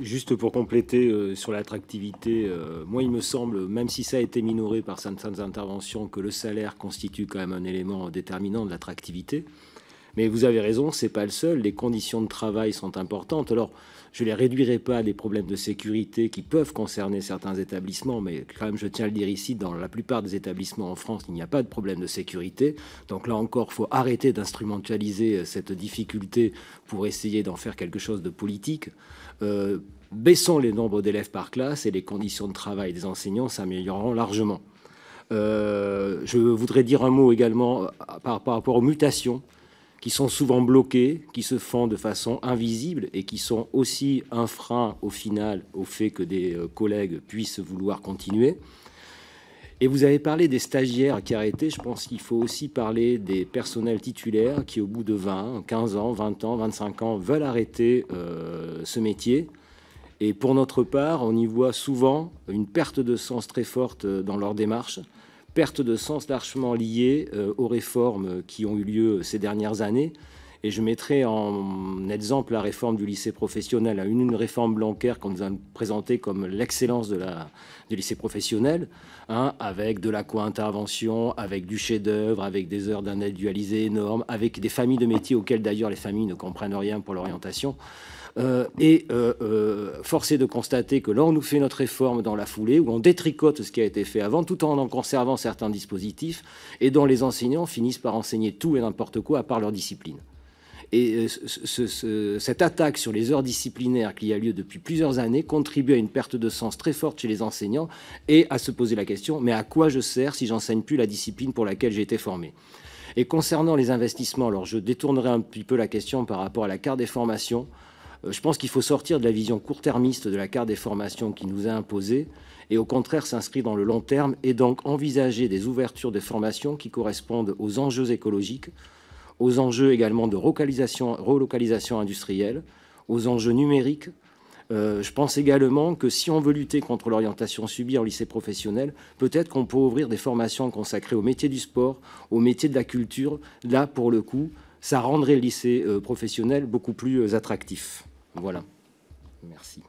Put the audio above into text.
Juste pour compléter sur l'attractivité, moi il me semble, même si ça a été minoré par certaines interventions, que le salaire constitue quand même un élément déterminant de l'attractivité. Mais vous avez raison, c'est pas le seul. Les conditions de travail sont importantes. Alors, je les réduirai pas à des problèmes de sécurité qui peuvent concerner certains établissements, mais quand même, je tiens à le dire ici, dans la plupart des établissements en France, il n'y a pas de problème de sécurité. Donc là encore, il faut arrêter d'instrumentaliser cette difficulté pour essayer d'en faire quelque chose de politique. Baissons les nombres d'élèves par classe et les conditions de travail des enseignants s'amélioreront largement. Je voudrais dire un mot également par rapport aux mutations qui sont souvent bloqués, qui se font de façon invisible et qui sont aussi un frein au final au fait que des collègues puissent vouloir continuer. Et vous avez parlé des stagiaires qui arrêtaient. Je pense qu'il faut aussi parler des personnels titulaires qui, au bout de 20, 15 ans, 20 ans, 25 ans, veulent arrêter ce métier. Et pour notre part, on y voit souvent une perte de sens très forte dans leur démarche, perte de sens largement liée aux réformes qui ont eu lieu ces dernières années. Et je mettrai en exemple la réforme du lycée professionnel, une réforme Blanquer qu'on nous a présentée comme l'excellence du lycée professionnel, avec de la co-intervention, avec du chef-d'œuvre, avec des heures d'individualisé énormes, avec des familles de métiers auxquelles d'ailleurs les familles ne comprennent rien pour l'orientation. Force est de constater que là, on nous fait notre réforme dans la foulée, où on détricote ce qui a été fait avant, tout en conservant certains dispositifs, et dont les enseignants finissent par enseigner tout et n'importe quoi à part leur discipline. Et cette attaque sur les heures disciplinaires qui a lieu depuis plusieurs années contribue à une perte de sens très forte chez les enseignants et à se poser la question, mais à quoi je sers si j'enseigne plus la discipline pour laquelle j'ai été formé? Et concernant les investissements, alors je détournerai un petit peu la question par rapport à la carte des formations. Je pense qu'il faut sortir de la vision court-termiste de la carte des formations qui nous a imposée et au contraire s'inscrire dans le long terme et donc envisager des ouvertures de formations qui correspondent aux enjeux écologiques, aux enjeux également de relocalisation industrielle, aux enjeux numériques. Je pense également que si on veut lutter contre l'orientation subie en lycée professionnel, peut-être qu'on peut ouvrir des formations consacrées au métier du sport, au métier de la culture. Là, pour le coup, ça rendrait le lycée professionnel beaucoup plus attractif. Voilà. Merci.